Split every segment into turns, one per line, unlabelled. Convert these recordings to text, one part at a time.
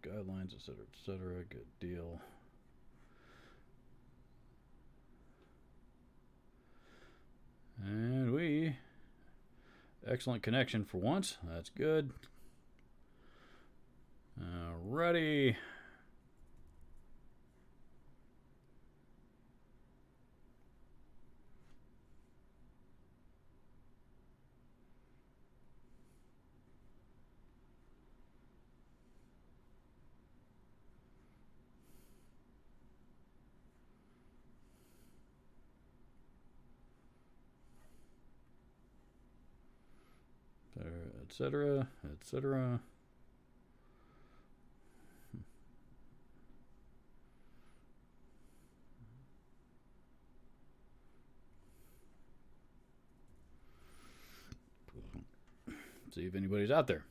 guidelines, etc., etc. Good deal. And excellent connection for once. That's good. Ready. Etc., etc. See if anybody's out there.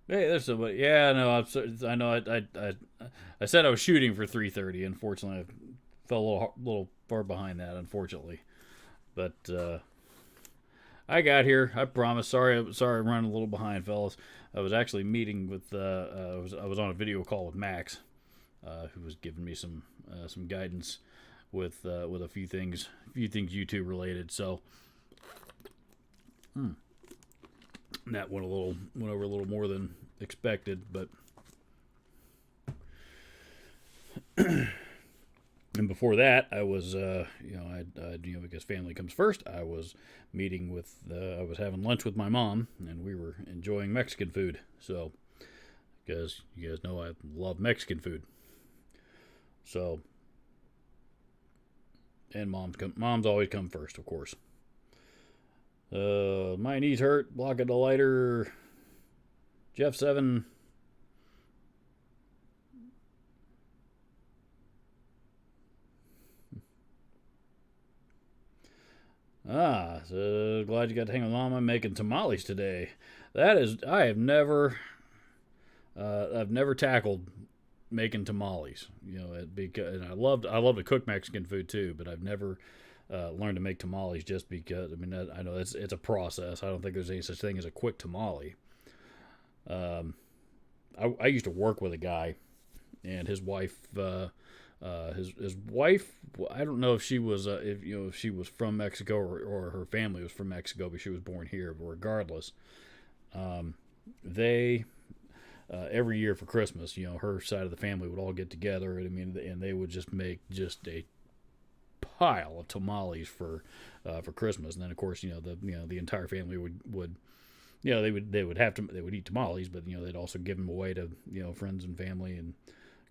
Hey, there's somebody. Yeah, no, I know. I said I was shooting for 3:30. Unfortunately, I fell a little far behind that. Unfortunately, but I got here. I promise. Sorry, I'm running a little behind, fellas. I was actually meeting with. I was on a video call with Max, who was giving me some guidance with a few things YouTube related. So that went over a little more than expected, but. And before that, I was, because family comes first. I was meeting with, I was having lunch with my mom, and we were enjoying Mexican food. So, because you guys know I love Mexican food. So, and mom's always come first, of course. My knees hurt. Block of the lighter. Jeff 7. So glad you got to hang with Mama making tamales today. I've never tackled making tamales. Because and I love to cook Mexican food too, but I've never learned to make tamales just because. I mean, I know it's a process. I don't think there's any such thing as a quick tamale. I used to work with a guy, and his wife. His wife, I don't know if she was if she was from Mexico or her family was from Mexico, but she was born here. But regardless, they every year for Christmas, her side of the family would all get together, and they would just make just a pile of tamales for Christmas, and then of course the entire family would they would eat tamales, but they'd also give them away to friends and family and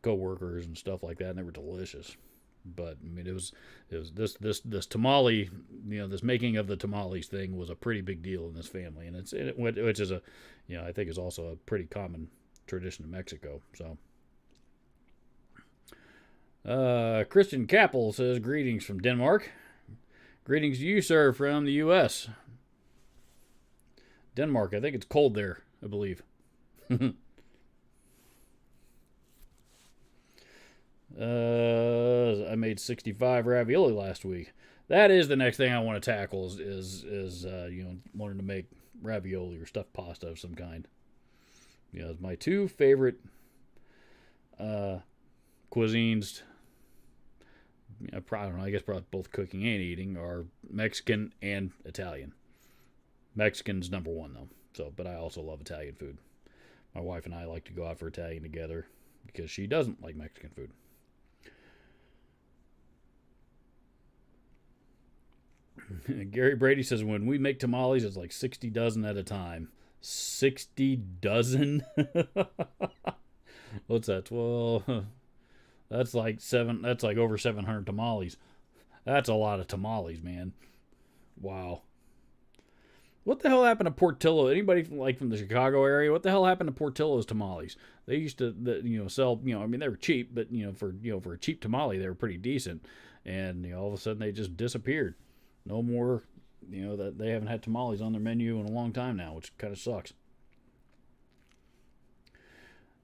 co-workers and stuff like that, and they were delicious. But I mean, it was this tamale, this making of the tamales thing was a pretty big deal in this family, and which is I think is also a pretty common tradition in Mexico. So, Christian Kappel says greetings from Denmark. Greetings to you, sir, from the U.S. Denmark, I think it's cold there, I believe. I made 65 ravioli last week. That is the next thing I want to tackle is learning to make ravioli or stuffed pasta of some kind. It's my two favorite cuisines. I don't know. I guess probably both cooking and eating are Mexican and Italian. Mexican's number one though. So, but I also love Italian food. My wife and I like to go out for Italian together because she doesn't like Mexican food. Gary Brady says when we make tamales, it's like 60 dozen at a time. 60 dozen? What's that? 12. That's like over 700 tamales. That's a lot of tamales, man. Wow. What the hell happened to Portillo? Anybody from the Chicago area? What the hell happened to Portillo's tamales? They used to sell, I mean they were cheap, but for a cheap tamale they were pretty decent. And all of a sudden they just disappeared. No more, that they haven't had tamales on their menu in a long time now, which kind of sucks.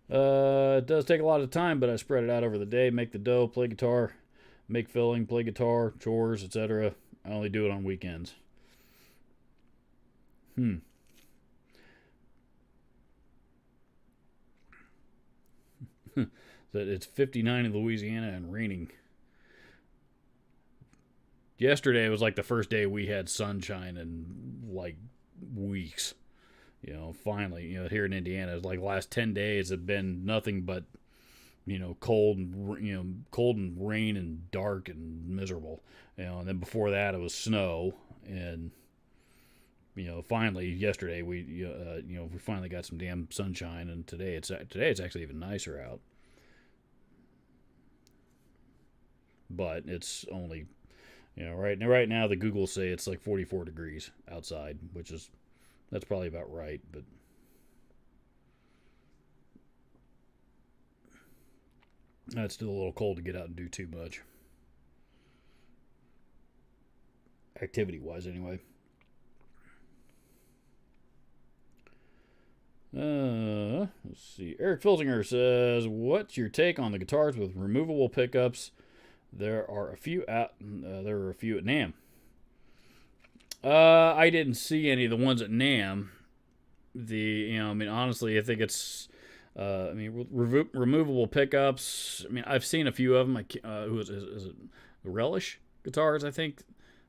It does take a lot of time, but I spread it out over the day. Make the dough, play guitar, make filling, play guitar, chores, etc. I only do it on weekends. Hmm. That it's 59 in Louisiana and raining. Yesterday was like the first day we had sunshine in like weeks. Finally, here in Indiana, it's like the last 10 days have been nothing but cold and cold and rain and dark and miserable. And then before that it was snow. And finally yesterday we finally got some damn sunshine, and today it's actually even nicer out. But it's only right now the Google say it's like 44 degrees outside, which is that's probably about right. But it's still a little cold to get out and do too much, activity wise anyway. Let's see. Eric Filzinger says, "What's your take on the guitars with removable pickups? There are a few out. There are a few at Nam. I didn't see any of the ones at Nam. I mean, honestly, I think it's, removable pickups. I mean, I've seen a few of them. Like, who is it? Relish guitars, I think.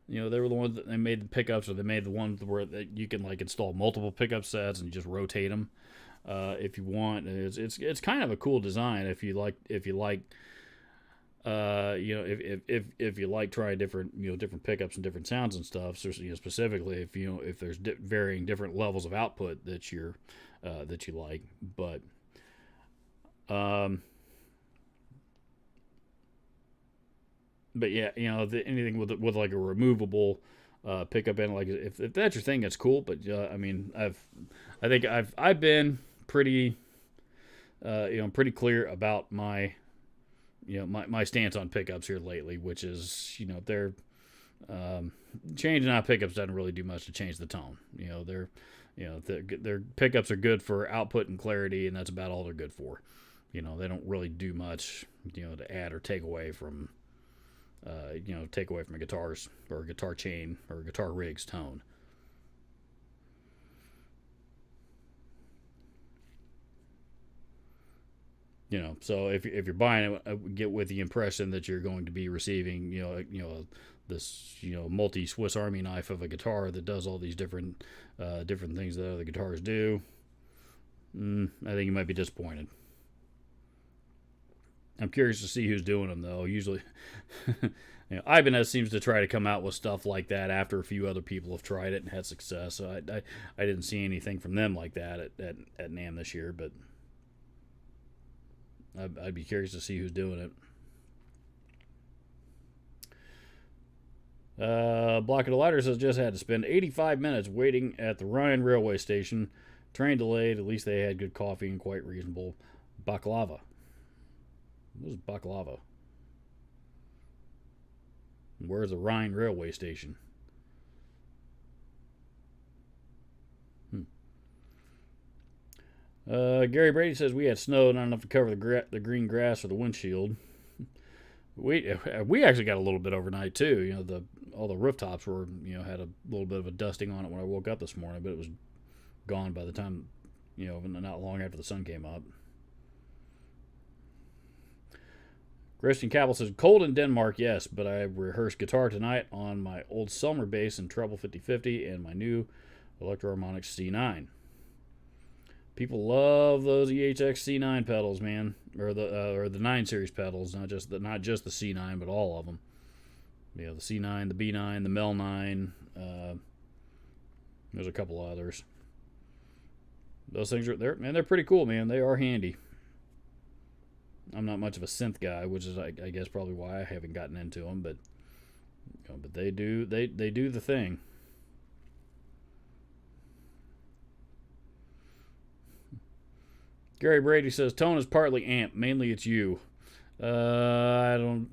They were the ones that they made the pickups, or they made the ones where you can like install multiple pickup sets and you just rotate them if you want. It's kind of a cool design if you like if you like trying different pickups and different sounds and stuff. So, specifically if there's varying different levels of output that you like, but um, but yeah, anything with like a removable pickup in, like if that's your thing, that's cool. But I mean, I think I've been pretty pretty clear about my stance on pickups here lately, which is they're changing out pickups doesn't really do much to change the tone. Their pickups are good for output and clarity, and that's about all they're good for. They don't really do much to add or take away from a guitar's or a guitar chain or a guitar rig's tone. So if you're buying it, get with the impression that you're going to be receiving this multi Swiss Army knife of a guitar that does all these different things that other guitars do. I think you might be disappointed. I'm curious to see who's doing them though. Usually, Ibanez seems to try to come out with stuff like that after a few other people have tried it and had success. So I didn't see anything from them like that at NAMM this year, but I'd be curious to see who's doing it. Block of the Ladder says just had to spend 85 minutes waiting at the Ryan railway station. Train delayed. At least they had good coffee and quite reasonable baklava. What is baklava? Where's the Rhine railway station? Gary Brady says we had snow, not enough to cover the green grass or the windshield. We actually got a little bit overnight too. All the rooftops were had a little bit of a dusting on it when I woke up this morning, but it was gone by the time not long after the sun came up. Christian Cabell says cold in Denmark, yes, but I rehearsed guitar tonight on my old Selmer bass in treble 5050 and my new Electro-Harmonix C9. People love those EHX C9 pedals, man, or the 9 series pedals, not just the C9, but all of them. The C9, the B9, the Mel 9. There's a couple others. Those things they're pretty cool, man. They are handy. I'm not much of a synth guy, which is I guess probably why I haven't gotten into them, but they do the thing. Gary Brady says tone is partly amp, mainly it's you. I don't.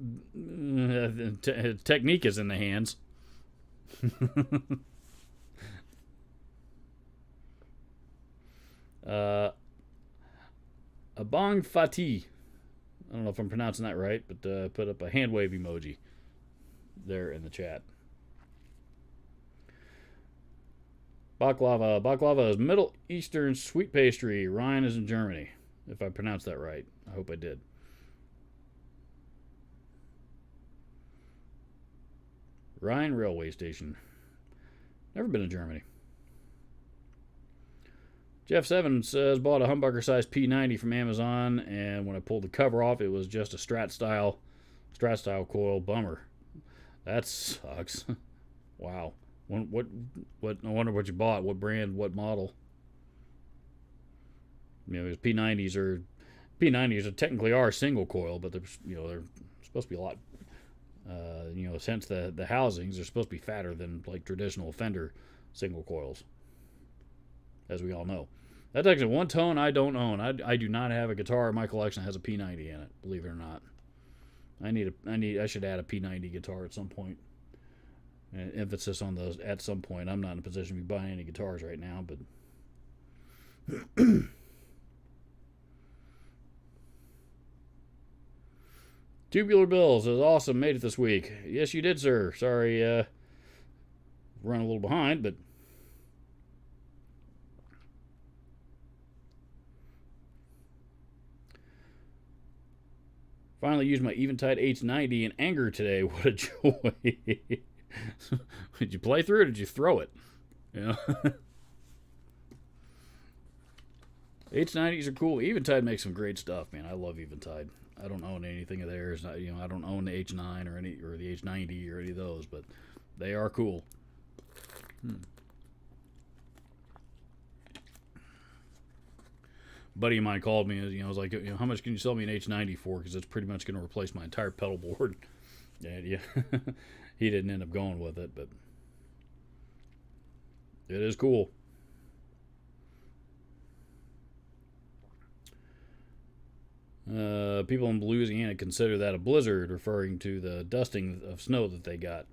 Technique is in the hands. uh, Abong Fati. I don't know if I'm pronouncing that right, but put up a hand wave emoji there in the chat. Baklava. Baklava is Middle Eastern sweet pastry. Ryan is in Germany, if I pronounced that right. I hope I did. Rhine Railway Station. Never been to Germany. Jeff Seven says, bought a humbucker size P90 from Amazon, and when I pulled the cover off, it was just a Strat style coil. Bummer. That sucks. Wow. What? I wonder what you bought. What brand? What model? You know, P90s are technically are single coil, but they're supposed to be a lot. Since the housings are supposed to be fatter than like traditional Fender single coils, as we all know. That's actually one tone I don't own. I do not have a guitar in my collection that has a P90 in it. Believe it or not, I should add a P90 guitar at some point. And emphasis on those at some point. I'm not in a position to be buying any guitars right now, but. Tubular Bill says, awesome, made it this week. Yes, you did, sir. Sorry, run a little behind, but finally used my Eventide H90 in anger today. What a joy. Did you play through it or did you throw it? Yeah. H90s are cool. Eventide makes some great stuff, man. I love Eventide. I don't own anything of theirs. I don't own the H9 or the H90 or any of those, but they are cool. Buddy of mine called me. I was like, how much can you sell me an H90 for? Because it's pretty much going to replace my entire pedal board. And yeah, he didn't end up going with it, but it is cool. People in Louisiana consider that a blizzard, referring to the dusting of snow that they got.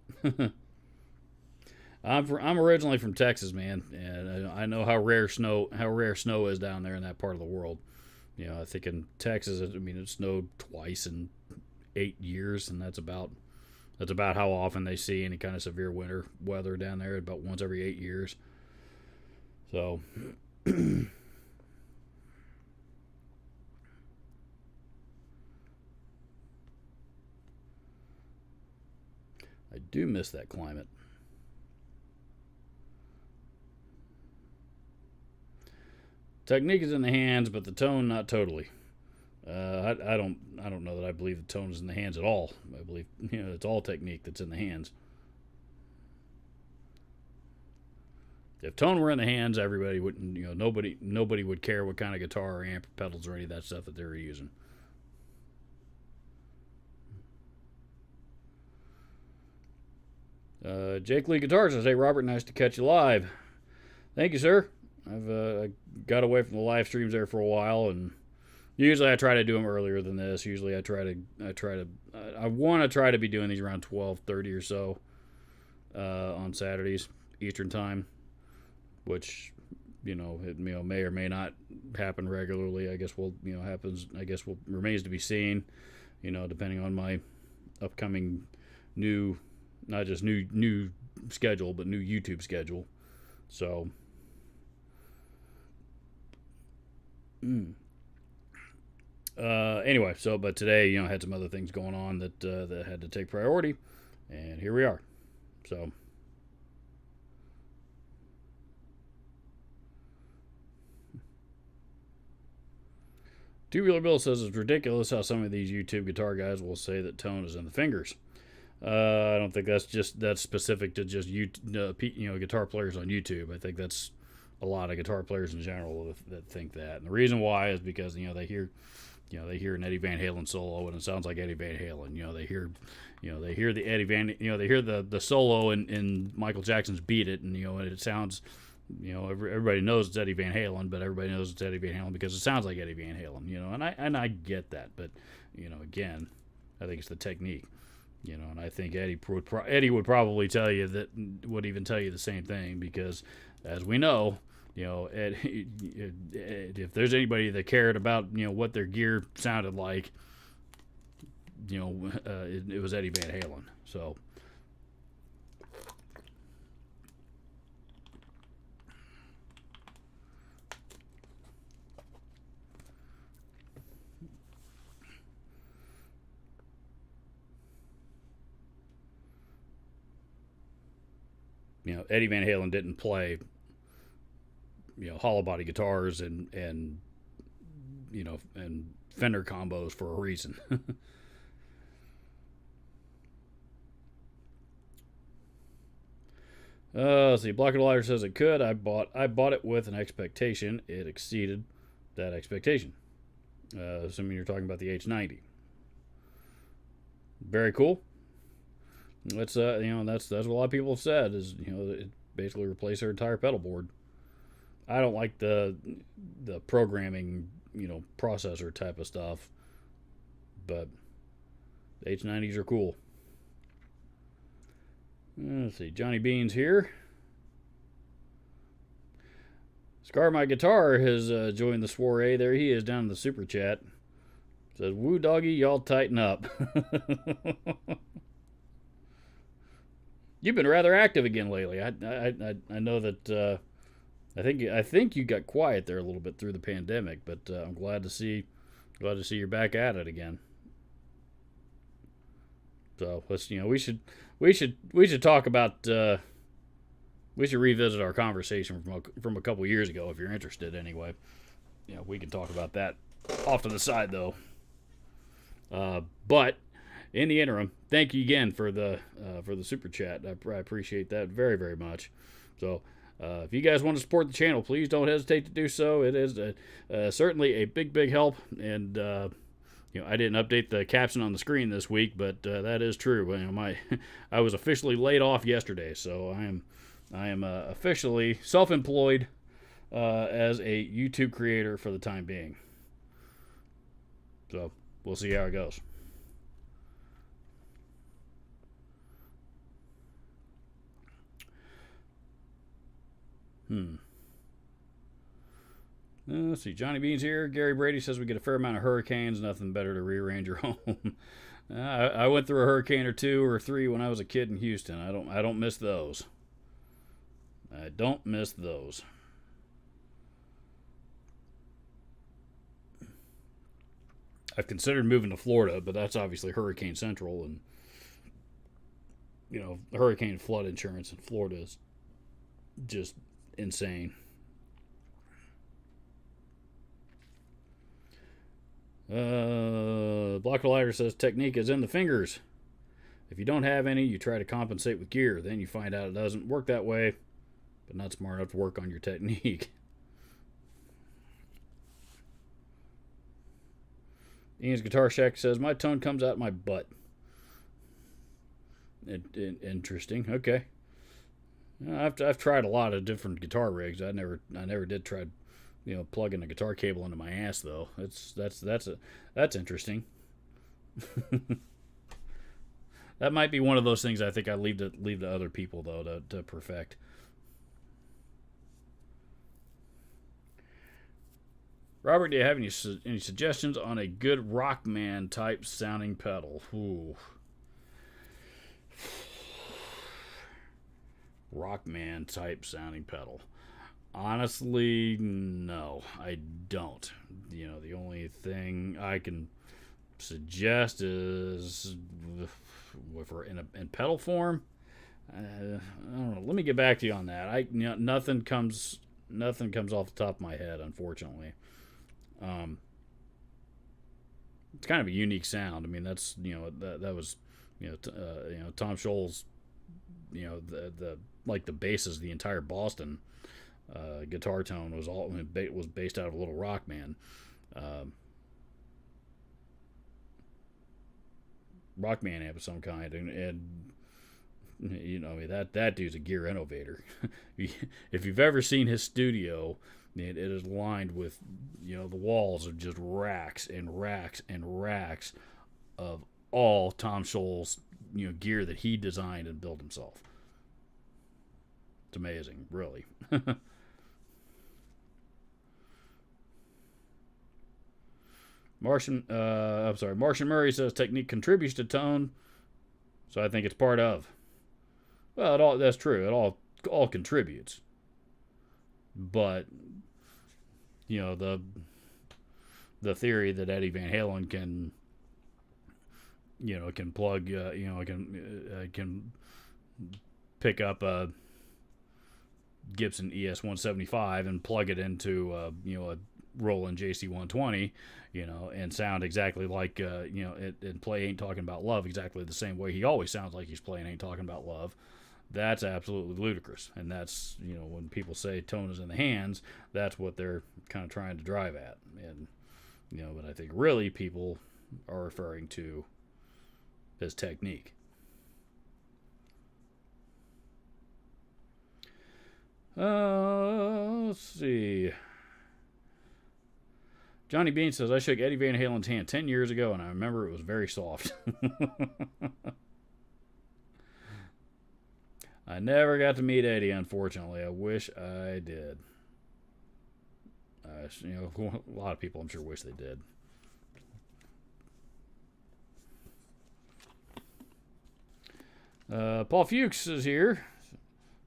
I'm originally from Texas, man, and I know how rare snow is down there in that part of the world. I think in Texas, it snowed twice in 8 years, and that's about how often they see any kind of severe winter weather down there. About once every 8 years. So. I do miss that climate. Technique is in the hands, but the tone not totally. I don't know that I believe the tone is in the hands at all. I believe it's all technique that's in the hands. If tone were in the hands, everybody wouldn't. Nobody would care what kind of guitar or amp or pedals or any of that stuff that they were using. Jake Lee Guitars says, hey, Robert, nice to catch you live. Thank you, sir. I've got away from the live streams there for a while, and usually I try to do them earlier than this. Usually I want to try to be doing these around 12:30 or so on Saturdays Eastern time, which it may or may not happen regularly. I guess remains to be seen. Depending on my upcoming new. Not just new schedule, but new YouTube schedule. So, anyway, but today, I had some other things going on that had to take priority, and here we are. So, Tubular Bill says it's ridiculous how some of these YouTube guitar guys will say that tone is in the fingers. I don't think that's specific to just guitar players on YouTube. I think that's a lot of guitar players in general that think that. And the reason why is because they hear an Eddie Van Halen solo and it sounds like Eddie Van Halen. They hear the Eddie Van they hear the solo in Michael Jackson's Beat It, and it sounds everybody knows it's Eddie Van Halen, but everybody knows it's Eddie Van Halen because it sounds like Eddie Van Halen. And I get that, but again, I think it's the technique. And I think Eddie would probably tell you the same thing because, as we know, And if there's anybody that cared about what their gear sounded like, it was Eddie Van Halen. So. Eddie Van Halen didn't play, hollow body guitars and Fender combos for a reason. Let's see. Block Lighter says it could. I bought it with an expectation. It exceeded that expectation. Assuming you're talking about the H90. Very cool. That's that's what a lot of people have said is it basically replaced their entire pedal board. I don't like the programming processor type of stuff, but the H90s are cool. Let's see, Johnny Beans here. Scar My Guitar has joined the soiree. There he is down in the super chat. Says, "Woo doggy, y'all tighten up." You've been rather active again lately. I know that. I think you got quiet there a little bit through the pandemic, but I'm glad to see you're back at it again. So let's we should talk about. We should revisit our conversation from a couple years ago if you're interested. Anyway, we can talk about that off to the side though. But in the interim, thank you again for the super chat. I appreciate that very, very much. So if you guys want to support the channel, please don't hesitate to do so. It is certainly a big help. And I didn't update the caption on the screen this week, but that is true. I was officially laid off yesterday, so I am officially self-employed as a YouTube creator for the time being. So we'll see how it goes. Let's see. Johnny Beans here. Gary Brady says we get a fair amount of hurricanes. Nothing better to rearrange your home. I went through a hurricane or two or three when I was a kid in Houston. I don't miss those. I don't miss those. I've considered moving to Florida, but that's obviously hurricane central, and hurricane flood insurance in Florida is just insane. Block Lighter says technique is in the fingers. If you don't have any, you try to compensate with gear. Then you find out it doesn't work that way, but not smart enough to work on your technique. Ian's Guitar Shack says my tone comes out my butt. Interesting. Okay. I've tried a lot of different guitar rigs. I never did try, plugging a guitar cable into my ass though. That's interesting. That might be one of those things I think I leave to other people though to perfect. Robert, do you have any suggestions on a good Rockman type sounding pedal? Ooh. Rockman type sounding pedal. Honestly, no, I don't. The only thing I can suggest is if we're in pedal form. I don't know. Let me get back to you on that. Nothing comes off the top of my head, unfortunately. It's kind of a unique sound. I mean, that's that was Tom Scholz. The like the bases, the entire Boston guitar tone was based out of a little Rockman. Rockman amp of some kind, and that dude's a gear innovator. If you've ever seen his studio, it is lined with the walls of just racks and racks and racks of all Tom Scholz gear that he designed and built himself. It's amazing, really. Martian Murray says technique contributes to tone, so I think it's part of. Well, that's true. It all contributes, but the theory that Eddie Van Halen can plug, can pick up a Gibson ES-175 and plug it into a Roland JC-120, and sound exactly like and play Ain't Talking About Love exactly the same way he always sounds like he's playing Ain't Talking About Love. That's absolutely ludicrous, and that's when people say tone is in the hands, that's what they're kind of trying to drive at, and but I think really people are referring to his technique. Let's see. Johnny Bean says, I shook Eddie Van Halen's hand 10 years ago, and I remember it was very soft. I never got to meet Eddie, unfortunately. I wish I did. A lot of people, I'm sure, wish they did. Paul Fuchs is here,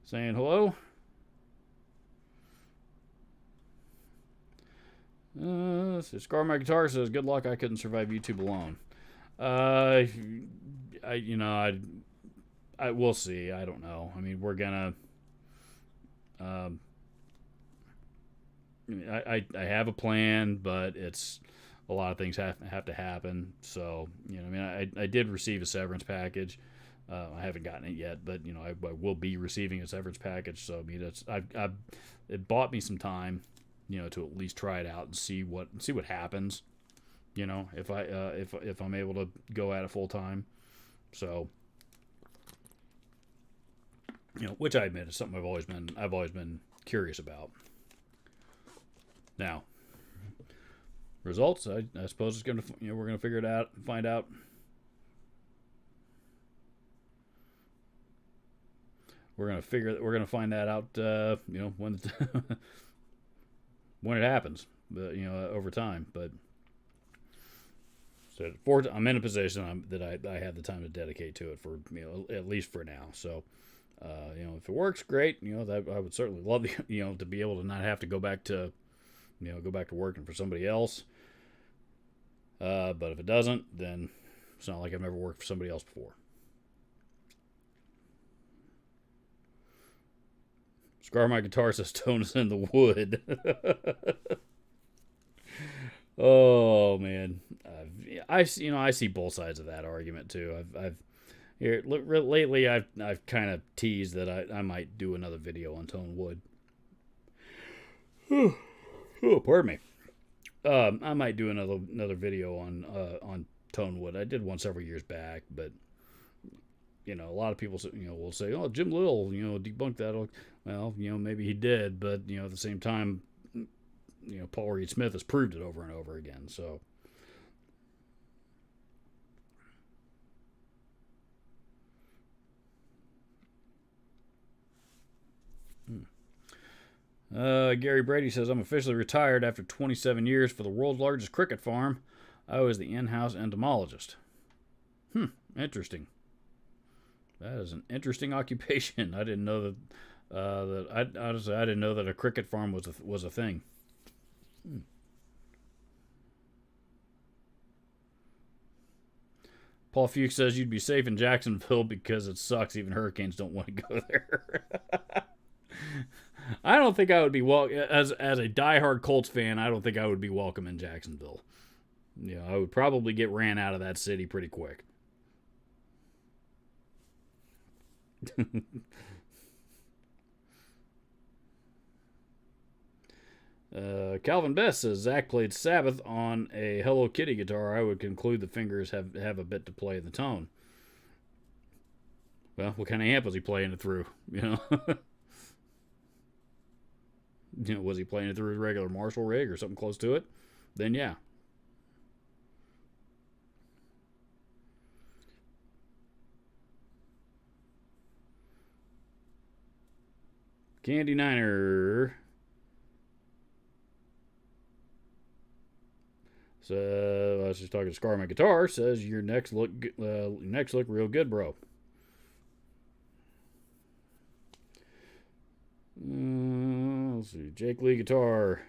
saying hello. Scar My Guitar says, good luck, I couldn't survive YouTube alone. I will see. I don't know. I mean, we're gonna. I have a plan, but it's a lot of things have to happen. So I did receive a severance package. I haven't gotten it yet, but I will be receiving a severance package. So it bought me some time, to at least try it out and see what happens. If I'm able to go at it full time. So. Which I admit is something I've always been curious about. Now, results. I suppose it's gonna. We're gonna figure it out. Find out. We're gonna find that out. When when it happens. But over time. But so I'm in a position that I have the time to dedicate to it for at least for now. So. If it works, great. That I would certainly love to be able to not have to go back to working for somebody else. But if it doesn't, then it's not like I've never worked for somebody else before. Scar My Guitar says tone is in the wood. Oh man, I see both sides of that argument too. Here lately, I've kind of teased that I might do another video on tone wood. Oh, pardon me. I might do another video on tone wood. I did one several years back, but a lot of people will say, "Oh, Jim Lill, debunked that." Well, maybe he did, but at the same time, Paul Reed Smith has proved it over and over again. So. Gary Brady says, I'm officially retired after 27 years for the world's largest cricket farm. I was the in-house entomologist. Interesting. That is an interesting occupation. I didn't know that. Honestly, I didn't know that a cricket farm was a thing. Paul Fuchs says you'd be safe in Jacksonville because it sucks. Even hurricanes don't want to go there. I don't think I would be as a diehard Colts fan. I don't think I would be welcome in Jacksonville. I would probably get ran out of that city pretty quick. Calvin Best says Zach played Sabbath on a Hello Kitty guitar. I would conclude the fingers have a bit to play in the tone. Well, what kind of amp was he playing it through? Was he playing it through his regular Marshall rig or something close to it? Then yeah. Candy Niner So I was just talking to Scarman Guitar. Says your next look real good, bro. Let's see. Jake Lee Guitar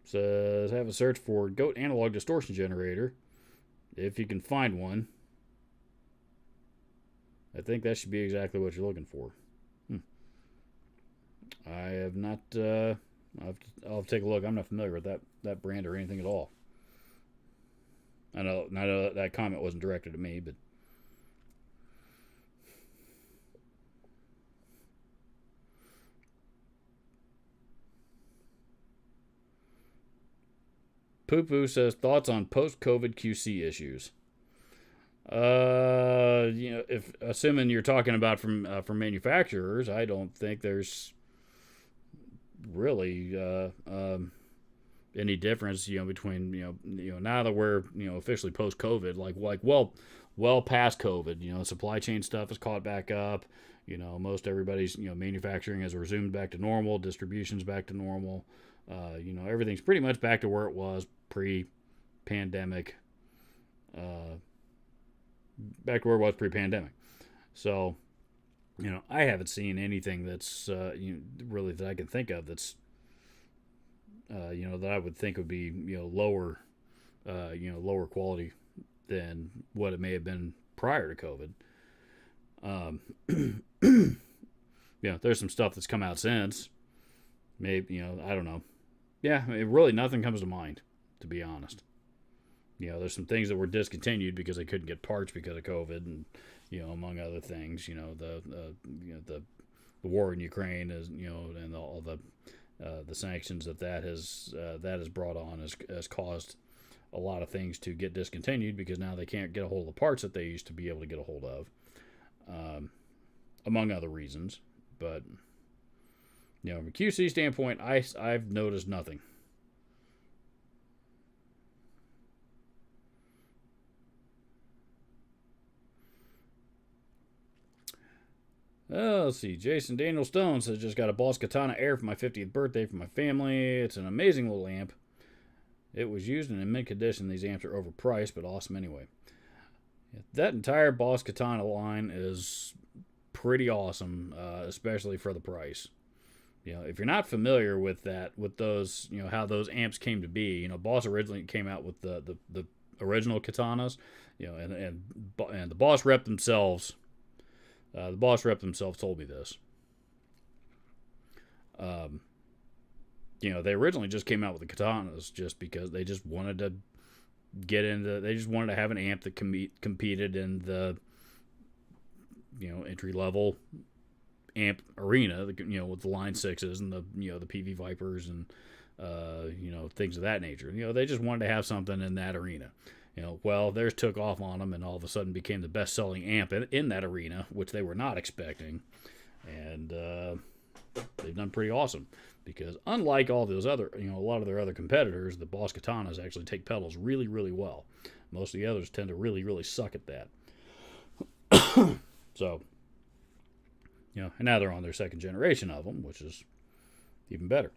says have a search for Goat analog distortion generator if you can find one. I think that should be exactly what you're looking for. I have not. I'll take a look. I'm not familiar with that brand or anything at all. I know that comment wasn't directed at me, but Poo Poo says thoughts on post-COVID QC issues. If assuming you're talking about from manufacturers, I don't think there's really any difference, between now that we're officially post COVID, like well past COVID. Supply chain stuff is caught back up. Most everybody's manufacturing has resumed back to normal, distribution's back to normal. Everything's pretty much back to where it was pre-pandemic. Back to where it was pre-pandemic. So, I haven't seen anything that's really that I can think of that's that I would think would be lower lower quality than what it may have been prior to COVID. There's some stuff that's come out since. Maybe I don't know. Yeah, really nothing comes to mind, to be honest. There's some things that were discontinued because they couldn't get parts because of COVID, and among other things. The war in Ukraine is and all the sanctions that has brought on has caused a lot of things to get discontinued because now they can't get a hold of the parts that they used to be able to get a hold of, among other reasons. But from a QC standpoint, I've noticed nothing. Let's see. Jason Daniel Stone says, just got a Boss Katana Air for my 50th birthday for my family. It's an amazing little amp. It was used in mint condition. These amps are overpriced, but awesome anyway. That entire Boss Katana line is pretty awesome, especially for the price. If you're not familiar with those, how those amps came to be, Boss originally came out with the original Katanas, and the Boss rep themselves. The Boss rep themselves told me this. They originally just came out with the Katanas just because they just wanted to they just wanted to have an amp that competed in the, entry level amp arena, with the Line 6s and the PV Vipers and, things of that nature. They just wanted to have something in that arena. Well, theirs took off on them and all of a sudden became the best-selling amp in that arena, which they were not expecting. And they've done pretty awesome because unlike all those other, a lot of their other competitors, the Boss Katanas actually take pedals really, really well. Most of the others tend to really, really suck at that. So, and now they're on their second generation of them, which is even better.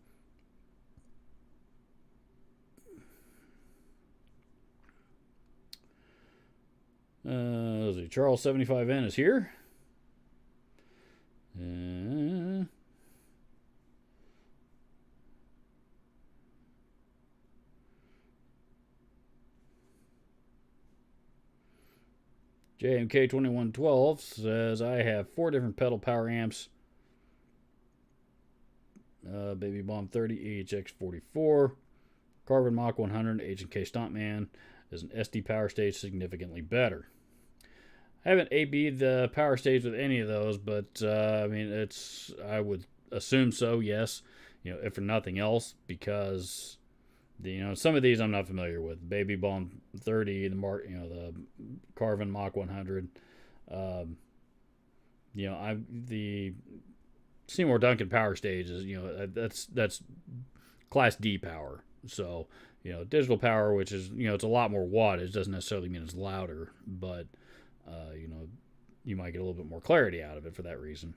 Let's see, Charles 75N is here. JMK 2112 says I have 4 different pedal power amps. Baby Bomb 30, AHX 44, Carbon Mach 100, H&K Stompman is an SD power stage significantly better. I haven't AB'd the power stage with any of those, but I would assume so, yes. If for nothing else, because some of these I'm not familiar with. Baby Bomb 30, the Carbon Mach 100. The Seymour Duncan power stage is that's Class D power. So digital power, which is it's a lot more wattage, doesn't necessarily mean it's louder, but you might get a little bit more clarity out of it for that reason.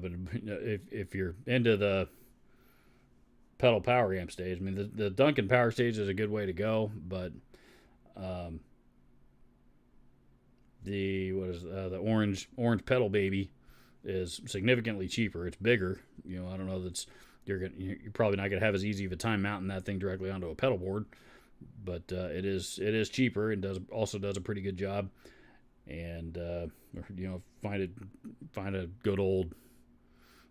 But if you're into the pedal power amp stage, I mean, the Duncan power stage is a good way to go, but the orange pedal baby is significantly cheaper. It's bigger. I don't know that's you're probably not gonna have as easy of a time mounting that thing directly onto a pedal board, but it is cheaper and also does a pretty good job. And find a good old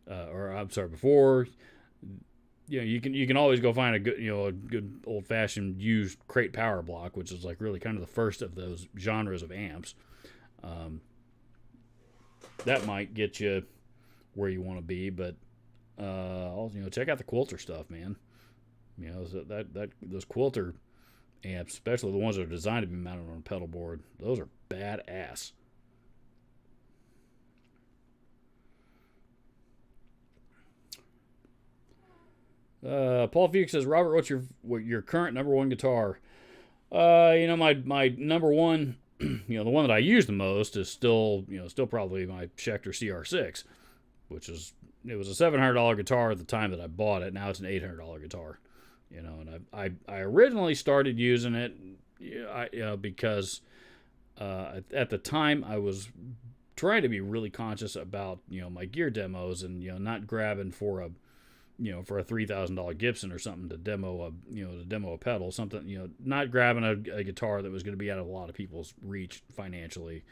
or I'm sorry, before you can always go find a good old fashioned used crate power block, which is like really kind of the first of those genres of amps. That might get you where you want to be, but also, check out the Quilter stuff, man. Those Quilter amps, especially the ones that are designed to be mounted on a pedal board, those are badass. Paul Fuchs says, Robert, what's your current number one guitar? My number one, the one that I use the most is still probably my Schecter CR6, which it was a $700 guitar at the time that I bought it. Now it's an $800 guitar. And I originally started using it, because at the time I was trying to be really conscious about my gear demos and not grabbing for a $3,000 Gibson or something to demo a pedal, something, not grabbing a guitar that was going to be out of a lot of people's reach financially,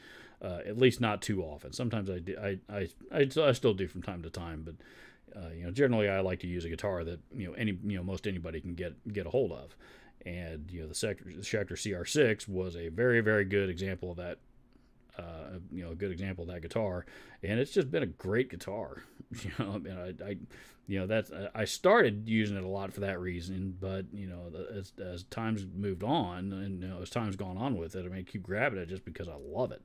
at least not too often. Sometimes I still do from time to time, but generally I like to use a guitar that most anybody can get a hold of, and the Schecter CR6 was a very, very good example of that. A good example of that guitar, and it's just been a great guitar. I started using it a lot for that reason, but as time's moved on, and as time's gone on with it, I keep grabbing it just because I love it.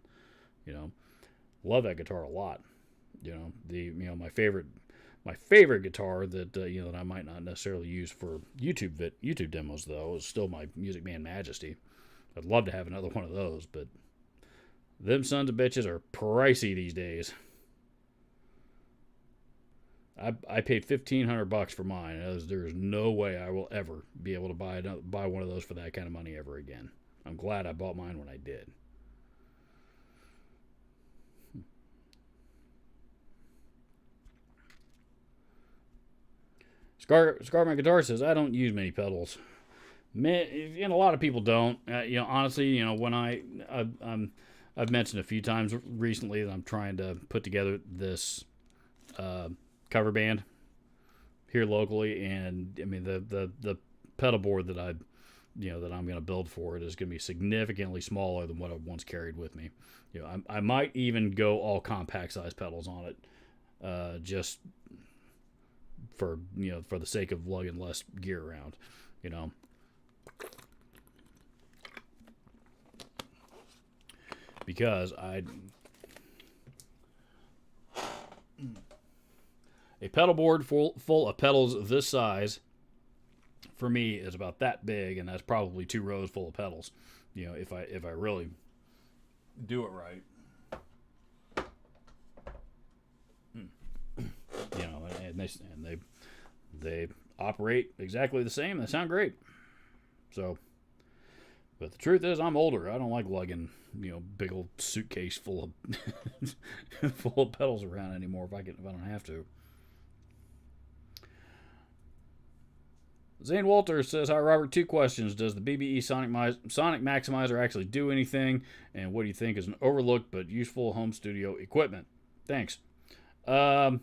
Love that guitar a lot. My favorite guitar that that I might not necessarily use for YouTube demos though is still my Music Man Majesty. I'd love to have another one of those, but them sons of bitches are pricey these days. I paid $1,500 for mine. There's no way I will ever be able to buy one of those for that kind of money ever again. I'm glad I bought mine when I did. Scarman Guitar says, I don't use many pedals. And a lot of people don't. Honestly, when I've mentioned a few times recently that I'm trying to put together this cover band here locally, and the pedal board that I'm going to build for it is going to be significantly smaller than what I once carried with me. I might even go all compact size pedals on it, just for the sake of lugging less gear around, because a pedal board full of pedals this size for me is about that big, and that's probably 2 rows full of pedals. If I really do it right. And they operate exactly the same. They sound great. So, but the truth is, I'm older. I don't like lugging big old suitcase full of full of pedals around anymore if I don't have to. Zane Walter says, hi Robert, 2 questions. Does the BBE Sonic Maximizer actually do anything? And what do you think is an overlooked but useful home studio equipment? Thanks. Does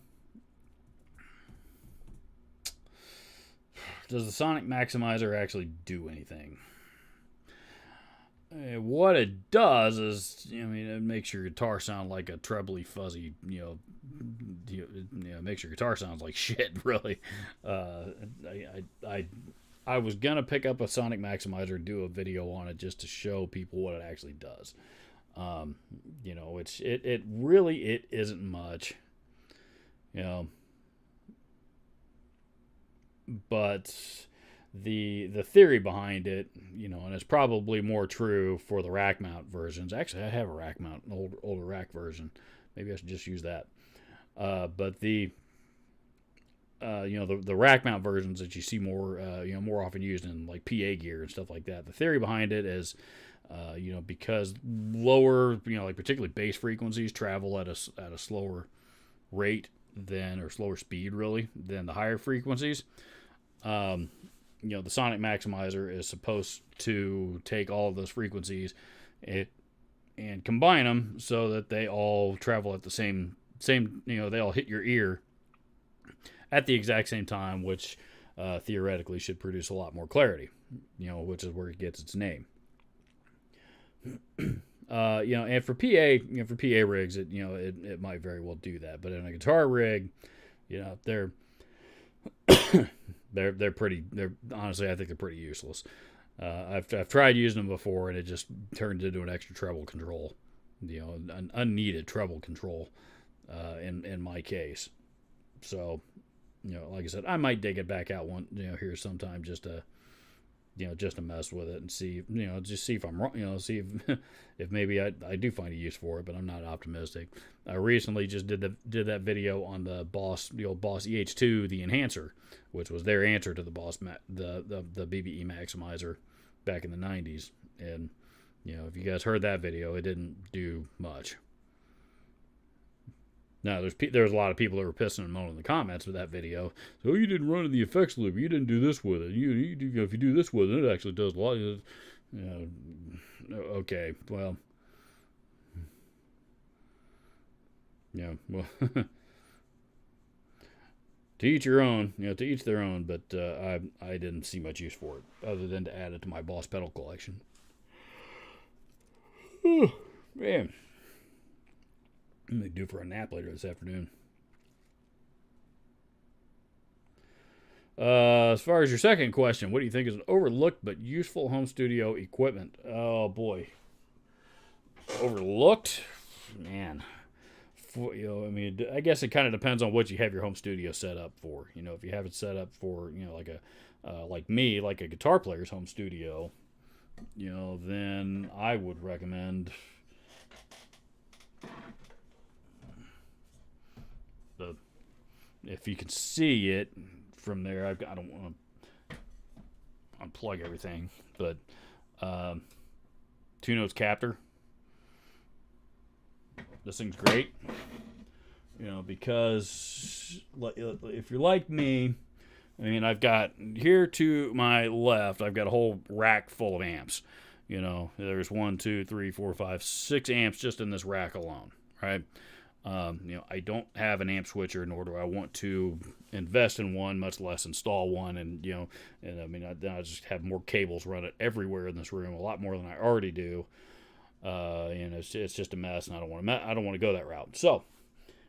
the Sonic Maximizer actually do anything? What it does is, it makes your guitar sound like a trebly fuzzy, makes your guitar sound like shit, really. I was gonna pick up a Sonic Maximizer and do a video on it just to show people what it actually does. It really isn't much, but the theory behind it, and it's probably more true for the rack mount versions. Actually, I have a rack mount, an older rack version. Maybe I should just use that. But the rack mount versions that you see more more often used in like PA gear and stuff like that. The theory behind it is, because lower, like particularly bass frequencies travel at a slower rate or slower speed really than the higher frequencies. The sonic maximizer is supposed to take all of those frequencies and combine them so that they all travel at the same, they all hit your ear at the exact same time, which theoretically should produce a lot more clarity, which is where it gets its name. And for PA rigs, it might very well do that. But in a guitar rig, they're honestly, I think they're pretty useless. I've tried using them before, and it just turned into an extra treble control, an unneeded treble control, in my case. So, like I said, I might dig it back out here sometime just to mess with it and see, just see if I'm wrong, see if maybe I do find a use for it, but I'm not optimistic. I recently just did that video on the old Boss EH2, the enhancer, which was their answer to the Boss the BBE Maximizer back in the 90s. And, if you guys heard that video, it didn't do much. Now, there's a lot of people that were pissing and moaning in the comments of that video. So, you didn't run in the effects loop. You didn't do this with it. If you do this with it, it actually does a lot. Okay, well. Yeah, well. To each your own, to each their own, but I didn't see much use for it, other than to add it to my Boss pedal collection. Man. I'm going to do for a nap later this afternoon. As far as your second question, what do you think is an overlooked but useful home studio equipment? Oh, boy. Overlooked? Man. I guess it kind of depends on what you have your home studio set up for. If you have it set up for, like a guitar player's home studio, then I would recommend if you can see it from there, I don't want to unplug everything, but Two Notes Captor. This thing's great, because if you're like me, I've got here to my left, I've got a whole rack full of amps. There's 1, 2, 3, 4, 5, 6 amps just in this rack alone, right? I don't have an amp switcher, nor do I want to invest in one, much less install one. And I just have more cables running everywhere in this room, a lot more than I already do. And it's just a mess, and I don't want to go that route. So,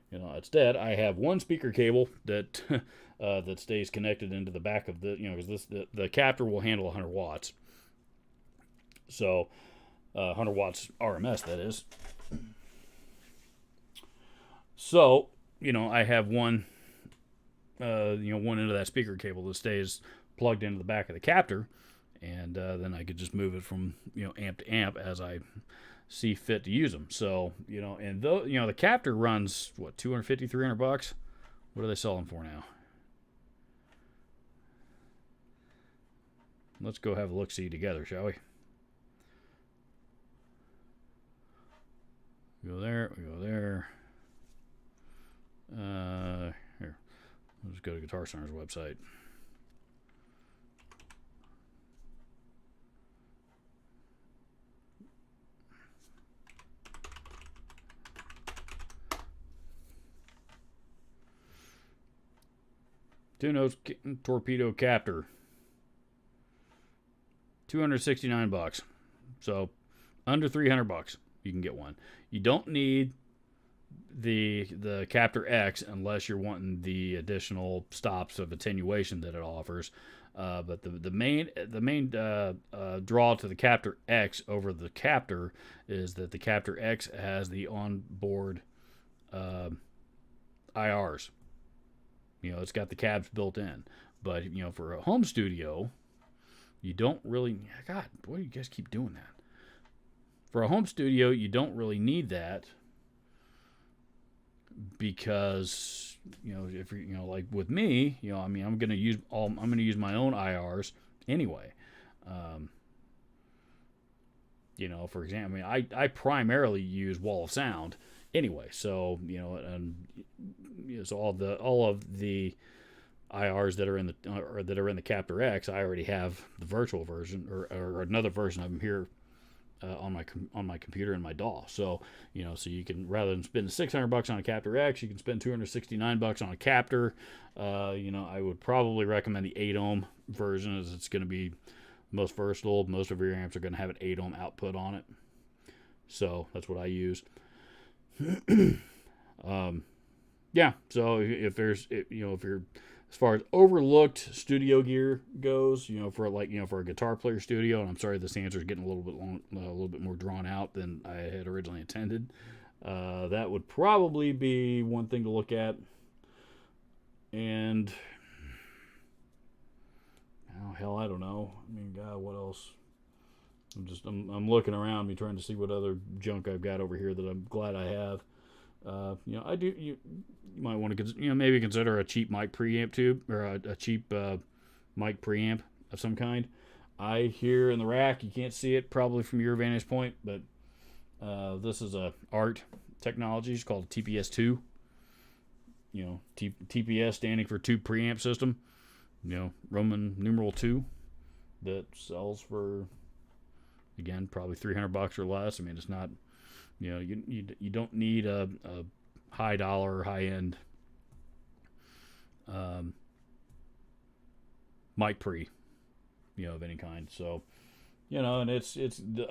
instead, I have one speaker cable that that stays connected into the back of because the captor will handle 100 watts. So, 100 watts RMS, that is. So, I have one end of that speaker cable that stays plugged into the back of the captor, and then I could just move it from, amp to amp as I see fit to use them. So, and the captor runs, what, $250, $300? What are they selling for now? Let's go have a look-see together, shall we? We go there, we go there. Here, let's go to Guitar Center's website. Two Notes Torpedo Captor, $269. So under $300, you can get one. You don't need the Captor X unless you're wanting the additional stops of attenuation that it offers. But the main draw to the Captor X over the Captor is that the Captor X has the onboard IRs. It's got the cabs built in. But for a home studio, you don't really. God, why do you guys keep doing that? For a home studio, you don't really need that. because if like with me, I mean, I'm gonna use my own IRs anyway. Um, for example, I mean, I primarily use Wall of Sound anyway. So and so all of the IRs that are in the Captor X, I already have the virtual version or another version of them here on my computer in my DAW. So so you can, rather than spend $600 on a Captor X, you can spend $269 on a Captor. I would probably recommend the 8 ohm version, as it's going to be most versatile. Most of your amps are going to have an 8 ohm output on it. So that's what I use. Yeah. So if you're, as far as overlooked studio gear goes, for a guitar player studio, and I'm sorry this answer is getting a little bit more drawn out than I had originally intended. That would probably be one thing to look at. And oh hell, I don't know. I mean, God, what else? I'm looking around me trying to see what other junk I've got over here that I'm glad I have. I do. You might want to maybe consider a cheap mic preamp tube, or a cheap mic preamp of some kind. I here in the rack, you can't see it probably from your vantage point, but this is a ART technology. It's called TPS2. TPS standing for tube preamp system. Roman numeral 2, that sells for, again, probably $300 or less. I mean, it's not. You don't need a high dollar, high end mic pre, of any kind. So, and it's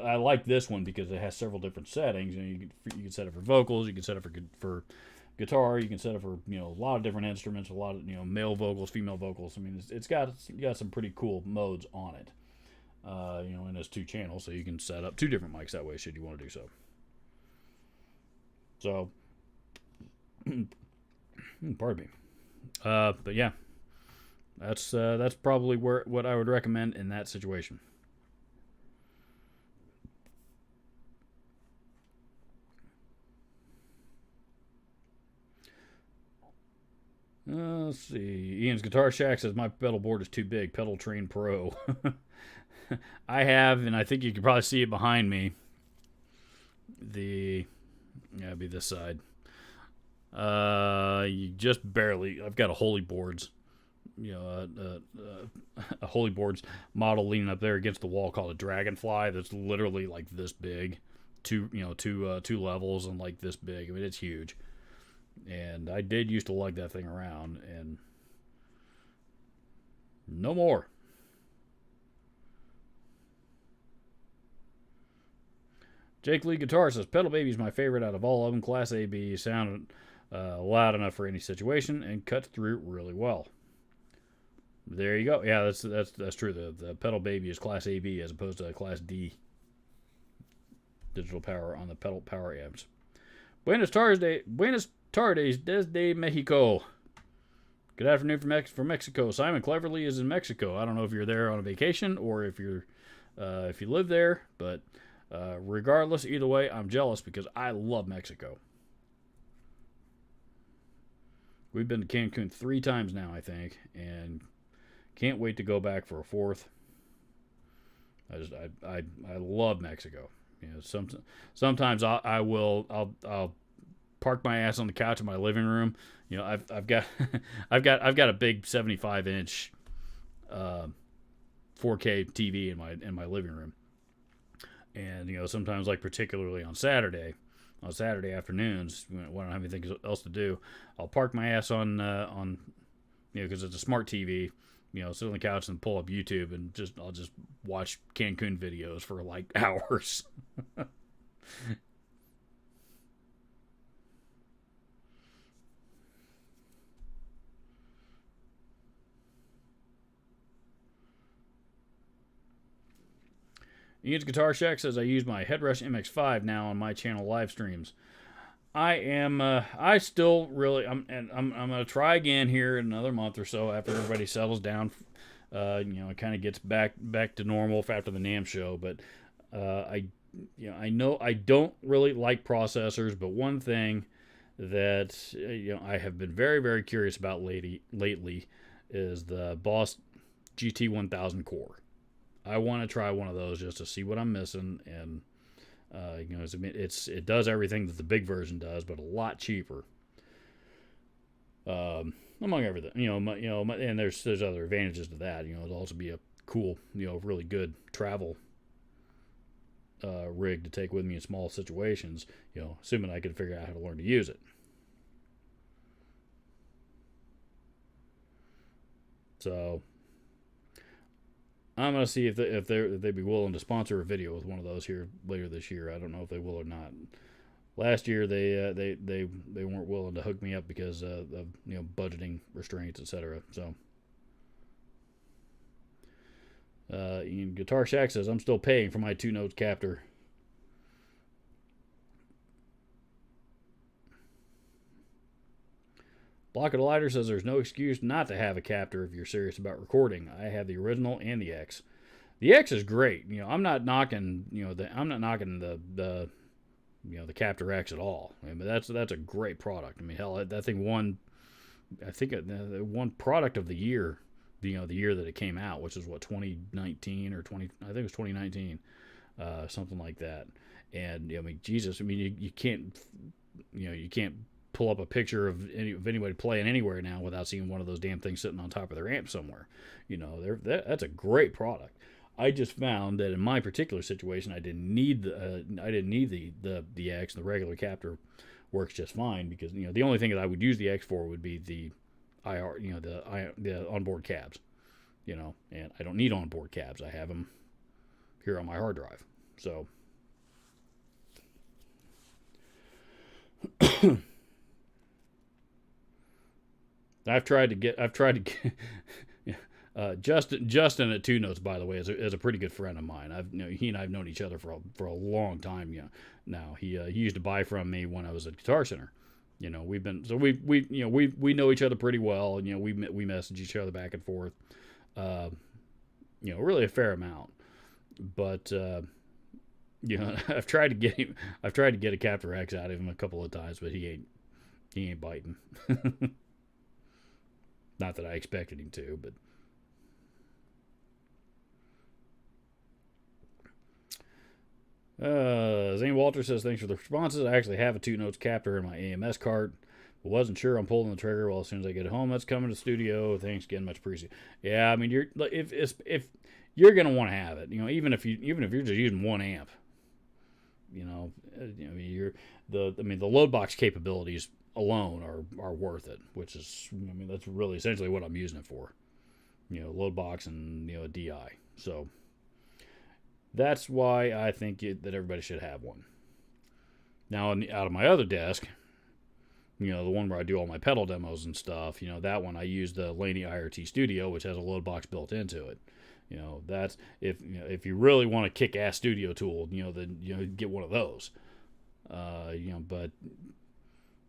I like this one because it has several different settings. You can set it for vocals, you can set it for guitar, you can set it for a lot of different instruments, a lot of male vocals, female vocals. I mean, it's got some pretty cool modes on it. And it's 2 channels, so you can set up 2 different mics that way should you want to do so. So, pardon me. But yeah, that's probably what I would recommend in that situation. Let's see. Ian's Guitar Shack says my pedal board is too big. Pedal Train Pro. I have, and I think you can probably see it behind me. It'd be this side. You just barely. I've got a Holy Boards, a Holy Boards model leaning up there against the wall called a Dragonfly. That's literally like this big, two levels and like this big. I mean, it's huge. And I did used to lug that thing around, and no more. Jake Lee Guitar says, Pedal Baby is my favorite out of all of them. Class AB sounded loud enough for any situation and cuts through really well. There you go. Yeah, that's true. The Pedal Baby is Class AB as opposed to Class D digital power on the pedal power amps. Buenas tardes desde Mexico. Good afternoon from Mexico. Simon Cleverly is in Mexico. I don't know if you're there on a vacation or if you live there, but regardless, either way, I'm jealous because I love Mexico. We've been to Cancun 3 times now, I think, and can't wait to go back for a 4th. I love Mexico. Sometimes I'll park my ass on the couch in my living room. I've got I've got a big 75-inch 4K TV in my living room. And sometimes, like particularly on Saturday afternoons when I don't have anything else to do, I'll park my ass on because it's a smart TV, sit on the couch and pull up YouTube and I'll just watch Cancun videos for like hours. Ian's Guitar Shack says I use my Headrush MX5 now on my channel live streams. I still really, I'm gonna try again here in another month or so after everybody settles down. It kind of gets back to normal after the NAMM show. But I know I don't really like processors, but one thing that I have been very, very curious about lately is the Boss GT 1000 Core. I want to try one of those just to see what I'm missing, and it does everything that the big version does, but a lot cheaper. Among everything, and there's other advantages to that. It'll also be a cool, really good travel rig to take with me in small situations. Assuming I can figure out how to learn to use it. So I'm gonna see if they'd be willing to sponsor a video with one of those here later this year. I don't know if they will or not. Last year they weren't willing to hook me up because of budgeting restraints, etc. So Guitar Shack says I'm still paying for my 2 notes captor. Block of the Lighter says there's no excuse not to have a captor if you're serious about recording. I have the original and the X. The X is great. I'm not knocking the Captor X at all. I mean, that's a great product. I mean, hell, that thing won. I think it won product of the year. The year that it came out, which is what 2019 or 20. I think it was 2019, something like that. And I mean, Jesus. I mean, you can't pull up a picture of anybody playing anywhere now without seeing one of those damn things sitting on top of their amp somewhere. That's a great product. I just found that in my particular situation, I didn't need the X. The regular captor works just fine because the only thing that I would use the X for would be the IR, the onboard cabs, and I don't need onboard cabs. I have them here on my hard drive, so. I've tried to get Justin at 2 Notes, by the way, is a pretty good friend of mine. He and I've known each other for a long time. Now he used to buy from me when I was at Guitar Center. We know each other pretty well, and we message each other back and forth. Really a fair amount. But I've tried to get a Captor X out of him a couple of times, but he ain't biting. Not that I expected him to, but. Zane Walter says, thanks for the responses. I actually have a 2 Notes captor in my AMS cart, but wasn't sure I'm pulling the trigger. Well, as soon as I get home, that's coming to the studio. Thanks again, much appreciated. Yeah, I mean, if you're gonna want to have it, even if you're just using one amp, the load box capabilities alone are worth it, which is, that's really essentially what I'm using it for. Load box and a DI. So. That's why I think that everybody should have one. Now, out of my other desk, the one where I do all my pedal demos and stuff, that one I use the Laney IRT Studio, which has a load box built into it. That's if you really want a kick-ass studio tool, then get one of those. But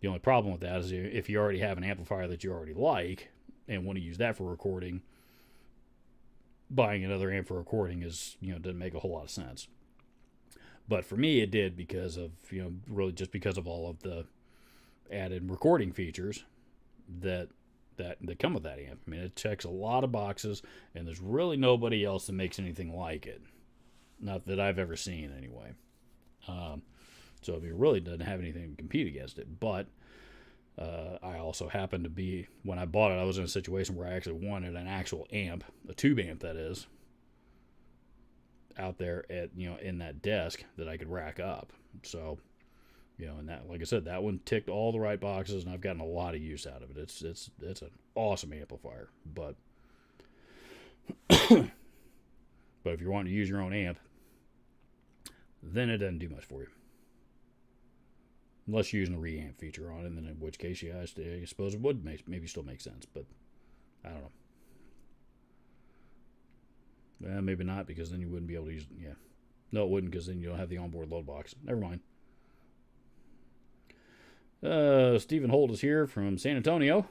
the only problem with that is if you already have an amplifier that you already like and want to use that for recording, buying another amp for recording is, doesn't make a whole lot of sense. But for me, it did because of, really just because of all of the added recording features that come with that amp. I mean, it checks a lot of boxes, and there's really nobody else that makes anything like it. Not that I've ever seen, anyway. So it really doesn't have anything to compete against it. But I also happened to be, when I bought it, I was in a situation where I actually wanted an actual amp, a tube amp that is, out there at, in that desk that I could rack up. So, and that, like I said, that one ticked all the right boxes, and I've gotten a lot of use out of it. It's an awesome amplifier. But if you're wanting to use your own amp, then it doesn't do much for you. Unless you're using a reamp feature on it, and then in which case, I suppose it would maybe still make sense, but I don't know. Well, maybe not, because then you wouldn't be able to use it. Yeah. No, it wouldn't, because then you don't have the onboard load box. Never mind. Stephen Holt is here from San Antonio.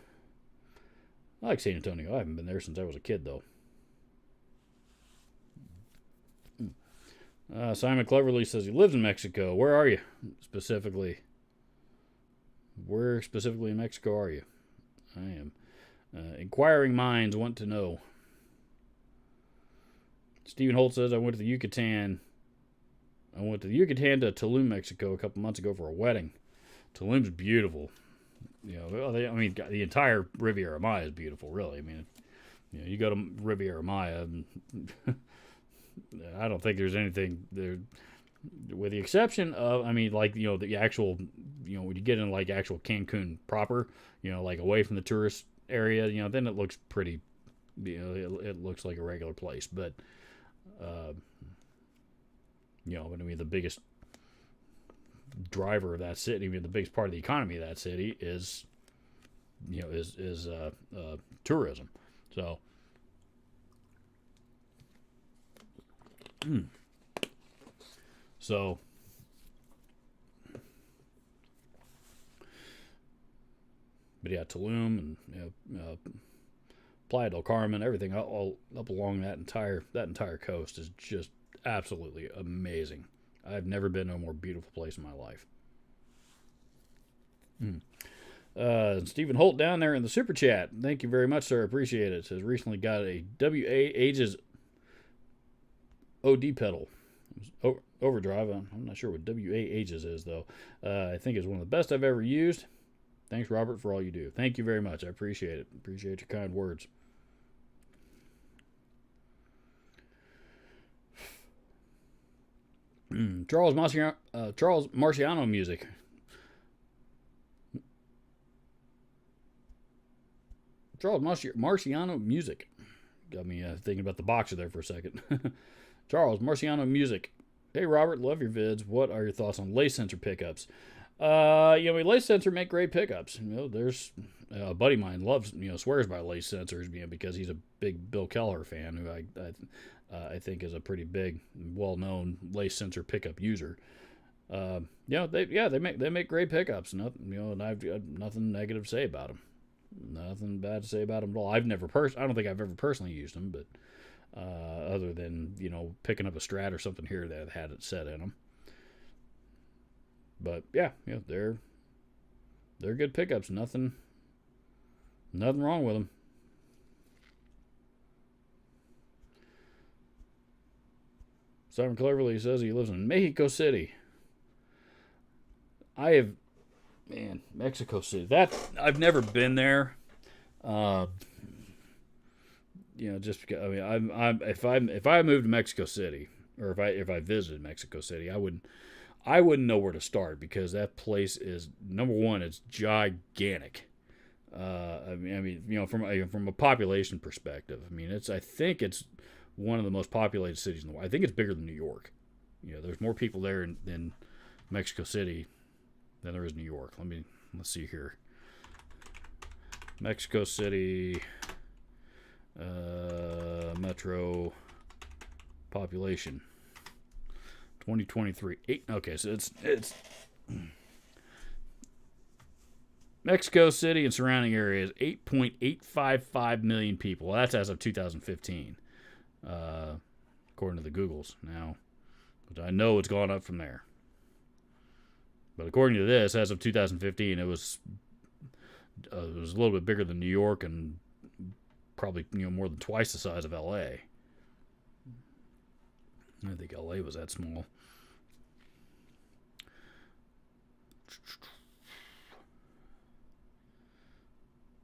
I like San Antonio. I haven't been there since I was a kid, though. Simon Cleverly says he lives in Mexico. Where are you, specifically? Where specifically in Mexico are you? I am. Inquiring minds want to know. Stephen Holt says, I went to the Yucatan to Tulum, Mexico a couple months ago for a wedding. Tulum's beautiful. The entire Riviera Maya is beautiful, really. I mean, you go to Riviera Maya, and I don't think there's anything there, with the exception of, the actual, when you get in like actual Cancun proper, like away from the tourist area, then it looks pretty, it looks like a regular place, but. The biggest driver of that city, the biggest part of the economy of that city is tourism. So, but yeah, Tulum and Playa del Carmen, everything all up along that entire coast is just absolutely amazing. I've never been to a more beautiful place in my life. Stephen Holt down there in the super chat. Thank you very much, sir. Appreciate it. Says recently got a WA Ages OD pedal. Overdrive. I'm not sure what WA Ages is though. I think it's one of the best I've ever used. Thanks, Robert, for all you do. Thank you very much. I appreciate it. Appreciate your kind words. Charles Marciano music. Charles Marciano music. Got me thinking about the boxer there for a second. Charles Marciano music. Hey Robert, love your vids. What are your thoughts on lace sensor pickups? Lace sensor make great pickups. There's a buddy of mine loves, swears by lace sensors, because he's a big Bill Keller fan, who I think is a pretty big, well-known lace sensor pickup user. They make great pickups. Nothing, and I've got nothing negative to say about them. Nothing bad to say about them at all. I don't think I've ever personally used them, but other than picking up a Strat or something here that had it set in them. But yeah, they're good pickups. Nothing wrong with them. Simon Cleverly says he lives in Mexico City. Mexico City. That I've never been there. Just because if I moved to Mexico City, or if I visited Mexico City, I wouldn't know where to start, because that place is, number one, it's gigantic. From a population perspective, I think it's one of the most populated cities in the world. I think it's bigger than New York. There's more people there in Mexico City than there is New York. Let's see here. Mexico City metro population 2023. Okay, so it's Mexico City and surrounding areas, 8.855 million people. Well, that's as of 2015, according to the Googles. Now, but I know it's gone up from there. But according to this, as of 2015, it was a little bit bigger than New York, and probably more than twice the size of L.A. I think L.A. was that small.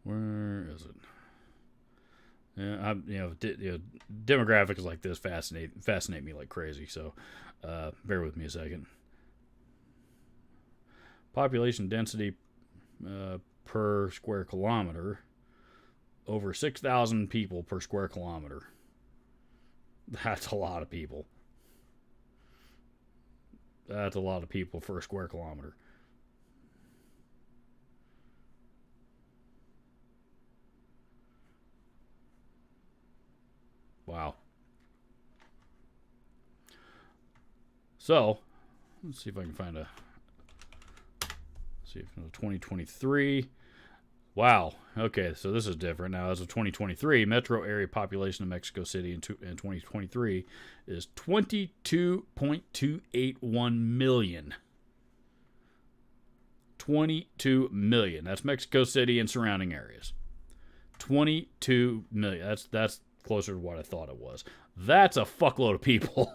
Where is it? Yeah, demographics like this fascinate me like crazy. So, bear with me a second. Population density per square kilometer, over 6,000 people per square kilometer. That's a lot of people. That's a lot of people for a square kilometer. Wow. So, let's see if I can find a... See if 2023. Wow. Okay, so this is different. Now, as of 2023, metro area population of Mexico City in 2023 is 22.281 million. 22 million. That's Mexico City and surrounding areas. 22 million. That's closer to what I thought it was. That's a fuckload of people.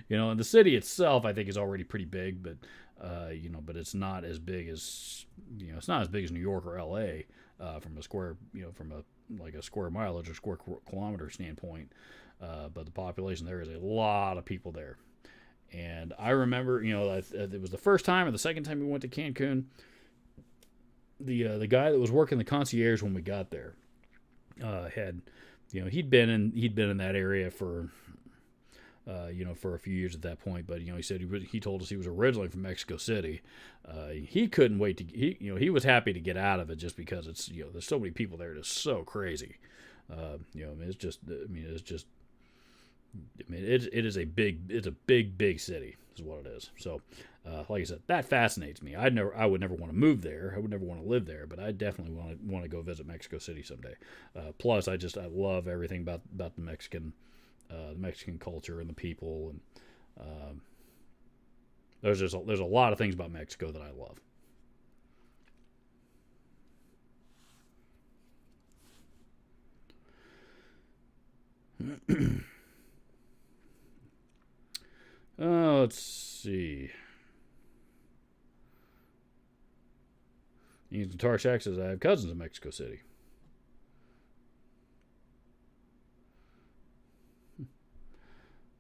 And the city itself, I think, is already pretty big, but but it's not as big as it's not as big as New York or L.A. From a square, from a square mileage or square kilometer standpoint. But the population there is a lot of people there. And I remember, it was the first time or the second time we went to Cancun. The guy that was working the concierge when we got there had, he'd been in that area for for a few years at that point. But he said he told us he was originally from Mexico City. He couldn't wait to he was happy to get out of it just because it's there's so many people there. It's so crazy. It is a big city is what it is. So, like I said, that fascinates me. I would never want to move there. I would never want to live there, but I definitely want to go visit Mexico City someday. Plus, I love everything about the Mexican culture and the people, and there's a lot of things about Mexico that I love. Let's see. Tarshack says, I have cousins in Mexico City.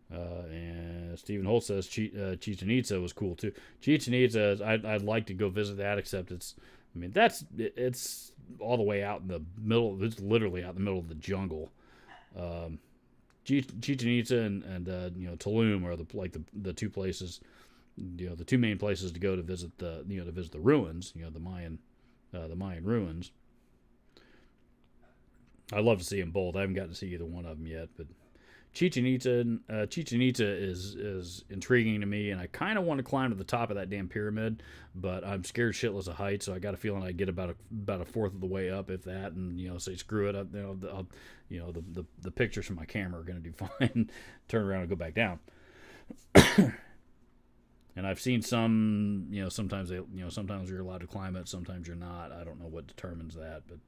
And Stephen Holt says Chichen Itza was cool too. Chichen Itza, I'd like to go visit that, except it's all the way out in the middle. It's literally out in the middle of the jungle. Chichen Itza and Tulum are the two places, the two main places to go to visit the ruins, the Mayan ruins. I'd love to see them both. I haven't gotten to see either one of them yet, but Chichen Itza is intriguing to me, and I kind of want to climb to the top of that damn pyramid, but I'm scared shitless of heights, so I got a feeling I'd get about a fourth of the way up, if that, and say screw it up. The pictures from my camera are going to do fine. Turn around and go back down. And I've seen some, sometimes sometimes you're allowed to climb it, sometimes you're not. I don't know what determines that, but.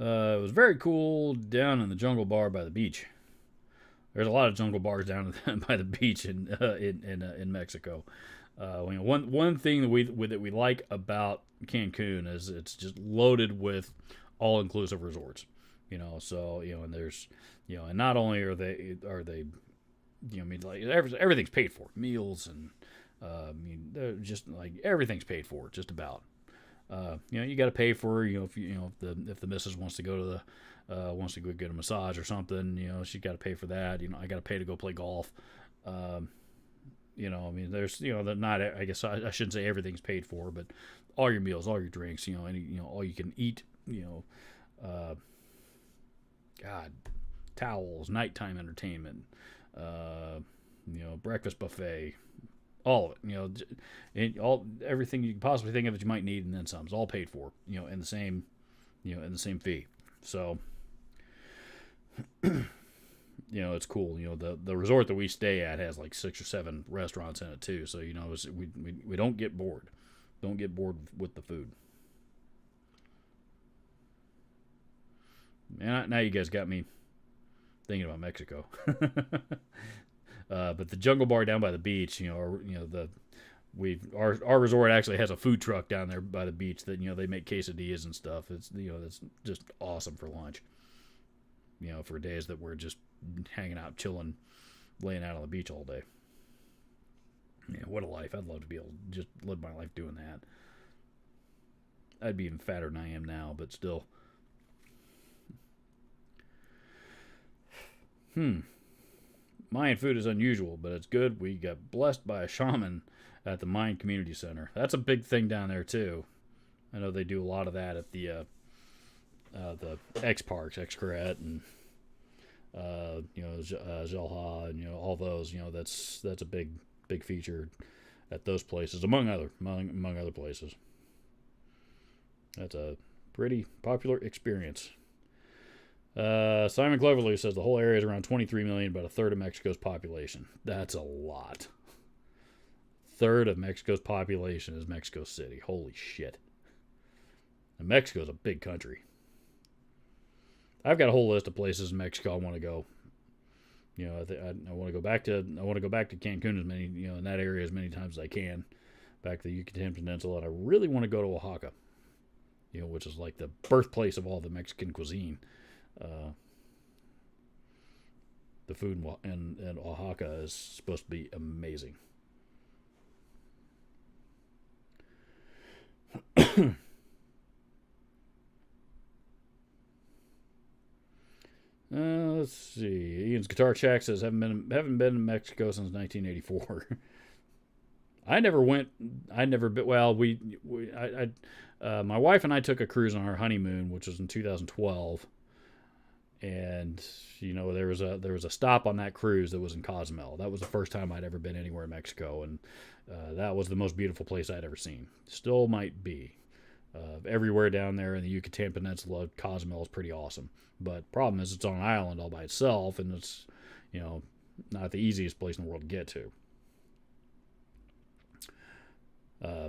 It was very cool down in the jungle bar by the beach. There's a lot of jungle bars down by the beach in Mexico. One thing that we like about Cancun is it's just loaded with all-inclusive resorts. And there's and not only are they everything's paid for, meals and they're just like everything's paid for just about. You got to pay for if the missus wants to go to wants to go get a massage or something, she got to pay for that. I got to pay to go play golf. There's not, I guess I shouldn't say everything's paid for, but all your meals, all your drinks, all you can eat, towels, nighttime entertainment, breakfast buffet. All of it, everything you can possibly think of that you might need, and then some. It's all paid for, in the same fee. So, it's cool. The resort that we stay at has like 6 or 7 restaurants in it too. So we don't get bored. Don't get bored with the food. And now you guys got me thinking about Mexico. But the jungle bar down by the beach, our resort actually has a food truck down there by the beach that they make quesadillas and stuff. It's that's just awesome for lunch. For days that we're just hanging out, chilling, laying out on the beach all day. What a life! I'd love to be able to just live my life doing that. I'd be even fatter than I am now, but still. Mayan food is unusual, but it's good. We got blessed by a shaman at the Mayan Community Center. That's a big thing down there too. I know they do a lot of that at the X Parks, Xcaret, and Xel-Há, and all those. That's a big feature at those places, among other places. That's a pretty popular experience. Simon Cleverly says the whole area is around 23 million, about a third of Mexico's population. That's a lot. Third of Mexico's population is Mexico City. Holy shit. And Mexico's a big country. I've got a whole list of places in Mexico I want to go. I want to go back to Cancun as many, in that area as many times as I can, back to the Yucatan Peninsula, and I really want to go to Oaxaca, which is like the birthplace of all the Mexican cuisine. The food in Oaxaca is supposed to be amazing. Let's see. Ian's Guitar Shack says haven't been to Mexico since 1984. I never went. I never been. Well, my wife and I took a cruise on our honeymoon, which was in 2012, and there was a stop on that cruise that was in Cozumel. That was the first time I'd ever been anywhere in Mexico, and that was the most beautiful place I'd ever seen. Still might be. Everywhere down there in the Yucatan Peninsula, Cozumel is pretty awesome. But problem is, it's on an island all by itself, and it's not the easiest place in the world to get to.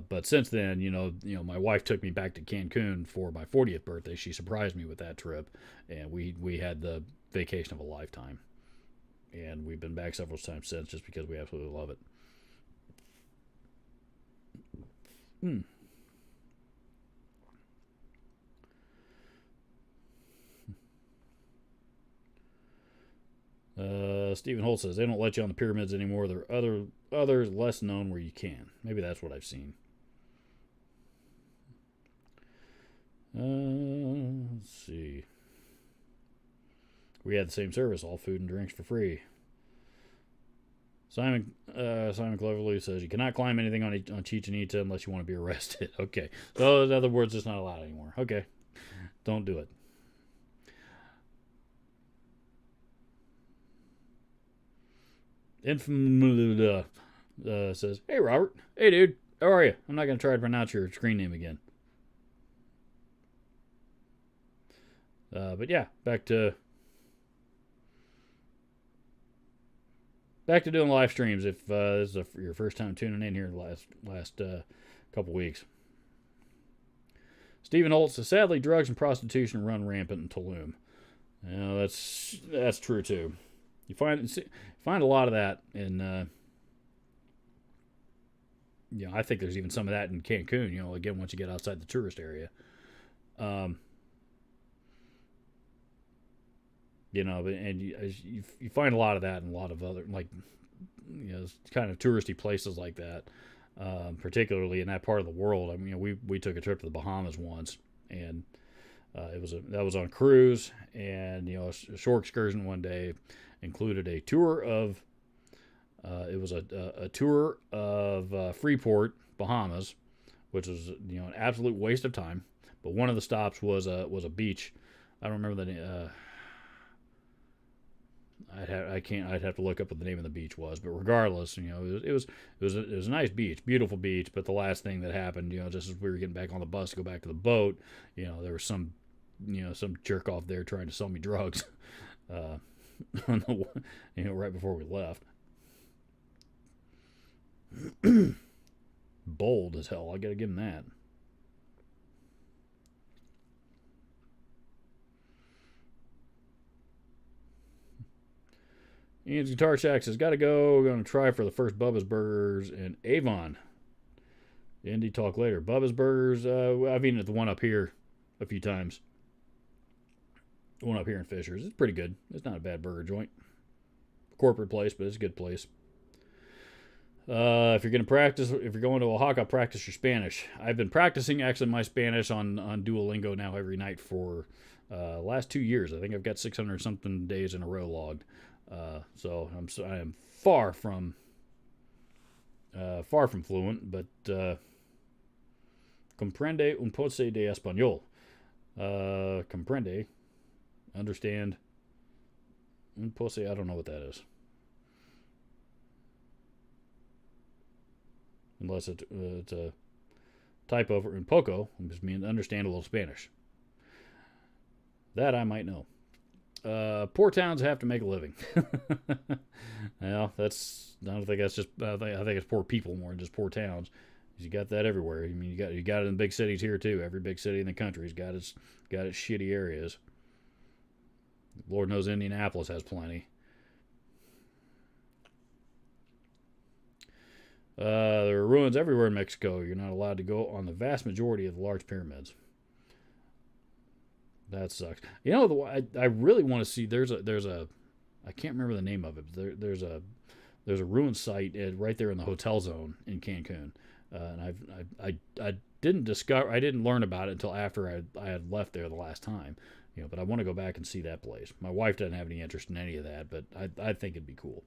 But since then, my wife took me back to Cancun for my 40th birthday. She surprised me with that trip, and we had the vacation of a lifetime. And we've been back several times since, just because we absolutely love it. Stephen Holt says they don't let you on the pyramids anymore. There are others less known where you can. Maybe that's what I've seen. Let's see. We had the same service, all food and drinks for free. Simon Cleverly says you cannot climb anything on Chichen Itza unless you want to be arrested. Okay, so in other words, it's not allowed anymore. Okay, don't do it. Infamous says, "Hey Robert, hey dude, how are you? I'm not gonna try to pronounce your screen name again." But yeah, back to doing live streams. If this is your first time tuning in here the last couple weeks. Stephen Holt says, "Sadly, drugs and prostitution run rampant in Tulum." That's true too. You find a lot of that in, I think there's even some of that in Cancun, again, once you get outside the tourist area. And you find a lot of that in a lot of other, kind of touristy places like that, particularly in that part of the world. I mean, we took a trip to the Bahamas once, and that was on a cruise, and a shore excursion one day included a tour of it was a tour of Freeport, Bahamas, which was an absolute waste of time. But one of the stops was a beach. I don't remember the name. I'd have to look up what the name of the beach was. But regardless, it was a nice beach, beautiful beach. But the last thing that happened, just as we were getting back on the bus to go back to the boat, there was some jerk off there trying to sell me drugs. Right before we left. Bold as hell. I gotta give him that. Ian's Guitar Shack says, "Gotta go. We're gonna try for the first Bubba's Burgers in Avon." Indie talk later. Bubba's Burgers. I've eaten at the one up here a few times. The one up here in Fishers. It's pretty good. It's not a bad burger joint. Corporate place, but it's a good place. If you're going to Oaxaca, practice your Spanish. I've been practicing actually my Spanish on Duolingo now every night for last 2 years. I think I've got 600 something days in a row logged. So I am far from fluent, but comprende un poco de español. Comprende, understand. Un poco, I don't know what that is. Unless it's a type of un poco, which means understand a little Spanish. That I might know. Poor towns have to make a living. Well, that's I don't think that's just I think it's poor people more than just poor towns. You got that everywhere. I mean, you got it in big cities here too. Every big city in the country's got its shitty areas. Lord knows Indianapolis has plenty. There are ruins everywhere in Mexico. You're not allowed to go on the vast majority of the large pyramids. That sucks. You know, I really want to see. There's a I can't remember the name of it. But there's a ruin site right there in the hotel zone in Cancun, and I didn't learn about it until after I had left there the last time. You know, but I want to go back and see that place. My wife doesn't have any interest in any of that, but I think it'd be cool.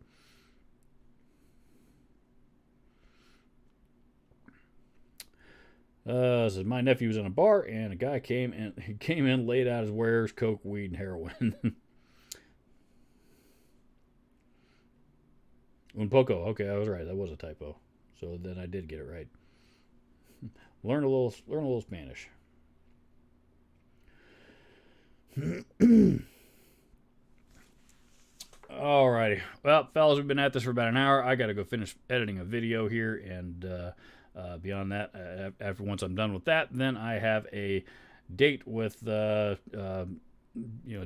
Says my nephew was in a bar and a guy came in, laid out his wares, coke, weed, and heroin. Un poco. Okay, I was right. That was a typo. So then I did get it right. Learn a little Spanish. Alrighty. Well, fellas, we've been at this for about an hour. I got to go finish editing a video here, and beyond that, once I'm done with that, then I have a date with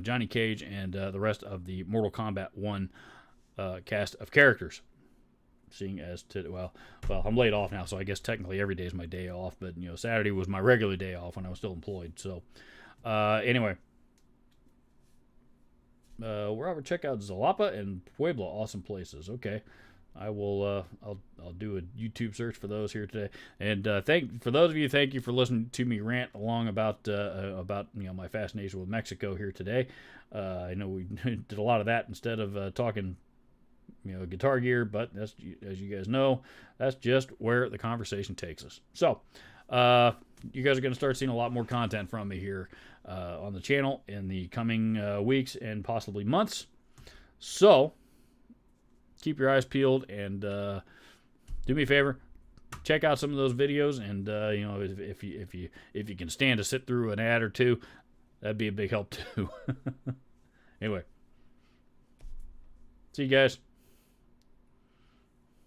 Johnny Cage and the rest of the Mortal Kombat 1 cast of characters. Seeing as well, I'm laid off now, so I guess technically every day is my day off. But Saturday was my regular day off when I was still employed. So anyway, we're over to check out Jalapa and Puebla, awesome places. Okay. I will. I'll do a YouTube search for those here today. And for those of you, thank you for listening to me rant along about my fascination with Mexico here today. I know we did a lot of that instead of talking Guitar Gear, but that's, as you guys know, that's just where the conversation takes us. So you guys are going to start seeing a lot more content from me here on the channel in the coming weeks and possibly months. So keep your eyes peeled and do me a favor, check out some of those videos, and if you can stand to sit through an ad or two, that'd be a big help too. Anyway, see you guys.